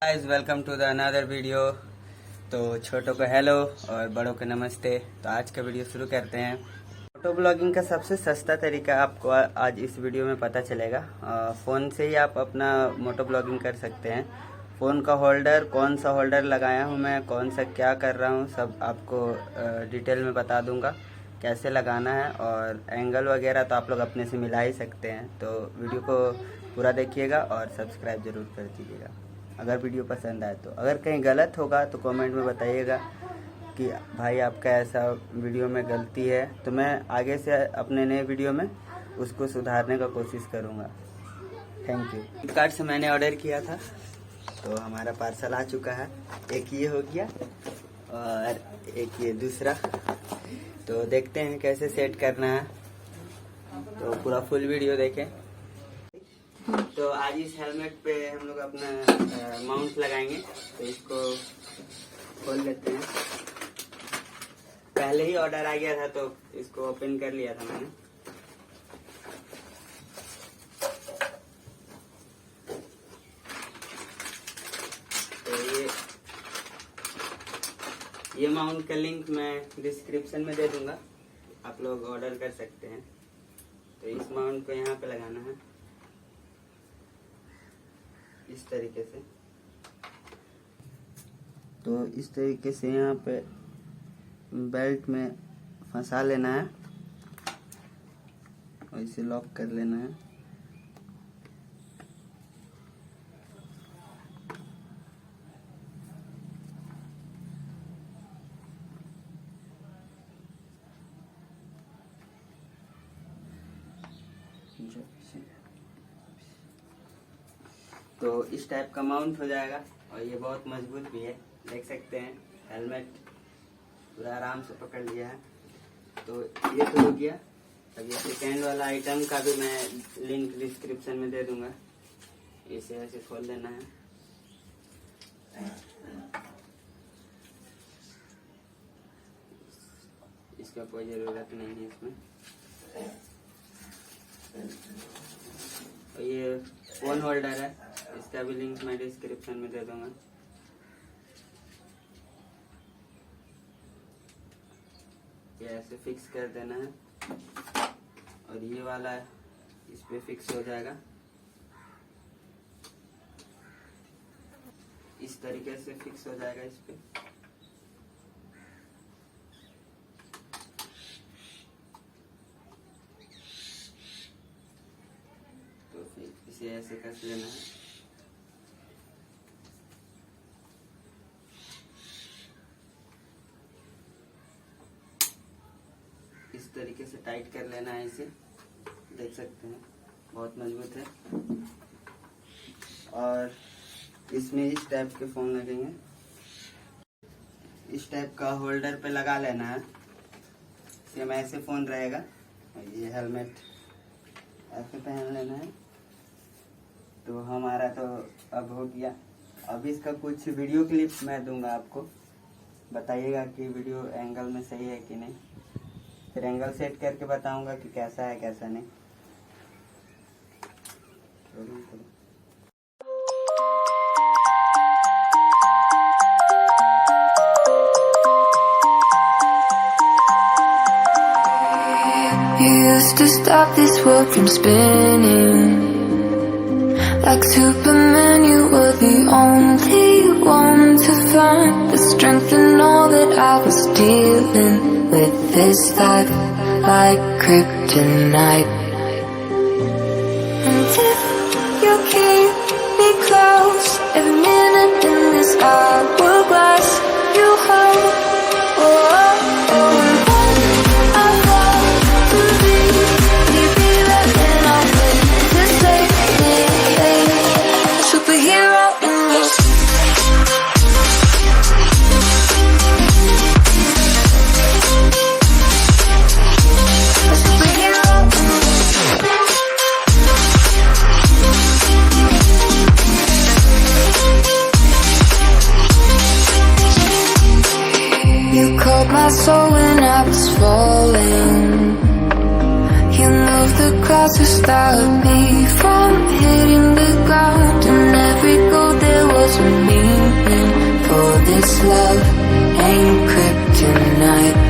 Guys welcome to the another video. तो छोटों को हेलो और बड़ों को नमस्ते। तो आज का वीडियो शुरू करते हैं। मोटो ब्लॉगिंग का सबसे सस्ता तरीका आपको आज इस वीडियो में पता चलेगा। फ़ोन से ही आप अपना मोटो ब्लॉगिंग कर सकते हैं। फ़ोन का होल्डर, कौन सा होल्डर लगाया हूँ मैं, कौन सा क्या कर रहा हूँ, सब आपको डिटेल में बता दूँगा कैसे लगाना है। और एंगल वगैरह तो आप लोग अपने से मिला ही सकते हैं। तो वीडियो को पूरा देखिएगा और सब्सक्राइब ज़रूर कर दीजिएगा अगर वीडियो पसंद आए तो। अगर कहीं गलत होगा तो कमेंट में बताइएगा कि भाई आपका ऐसा वीडियो में गलती है, तो मैं आगे से अपने नए वीडियो में उसको सुधारने का कोशिश करूँगा। Thank you. फ्लिपकार्ट से मैंने ऑर्डर किया था तो हमारा पार्सल आ चुका है। एक ये हो गया और एक ये दूसरा। तो देखते हैं कैसे सेट करना है, तो पूरा फुल वीडियो देखें। तो आज इस हेलमेट पे हम लोग अपना माउंट लगाएंगे। तो इसको खोल लेते हैं। पहले ही ऑर्डर आ गया था तो इसको ओपन कर लिया था मैंने। तो ये माउंट का लिंक मैं डिस्क्रिप्शन में दे दूंगा, आप लोग ऑर्डर कर सकते हैं। तो इस माउंट को यहाँ पे लगाना है इस तरीके से। तो इस तरीके से यहाँ पे बेल्ट में फंसा लेना है और इसे लॉक कर लेना है। तो इस टाइप का माउंट हो जाएगा और ये बहुत मजबूत भी है, देख सकते हैं। हेलमेट पूरा आराम से पकड़ लिया है। तो ये तो हो गया। अब ये सेकेंड वाला आइटम का भी मैं लिंक डिस्क्रिप्शन में दे दूंगा। इसे ऐसे खोल देना है। इसका कोई जरूरत नहीं है इसमें। और ये फोन होल्डर है, इसका भी लिंक मैं डिस्क्रिप्शन में दे दूंगा। ये ऐसे फिक्स कर देना है और ये वाला इस पे फिक्स हो जाएगा। इस तरीके से फिक्स हो जाएगा इस पे। तो फिर इसे ऐसे कस लेना है। इस तरीके से टाइट कर लेना है इसे, देख सकते हैं बहुत मजबूत है। और इसमें इस टाइप के फोन लगेंगे। इस टाइप का होल्डर पे लगा लेना है। सेम ऐसे फोन रहेगा। ये हेलमेट ऐसे पहन लेना है। तो हमारा तो अब हो गया। अब इसका कुछ वीडियो क्लिप मैं दूंगा आपको, बताइएगा कि वीडियो एंगल में सही है कि नहीं। फिर एंगल सेट करके बताऊंगा कि कैसा है कैसा नहीं। You used to stop this world from spinning. Like Superman, you were the only one to find the strength in all that I was dealing with this life, like kryptonite. And if you keep me close, every minute in this hourglass you hold. Oh, oh, oh. And when I fall to be right then I'll wait to save me. Superhero in me. You caught my soul when I was falling. You moved the clouds to stop me from hitting the ground. And every goal there was there's a meaning, for this love ain't kryptonite.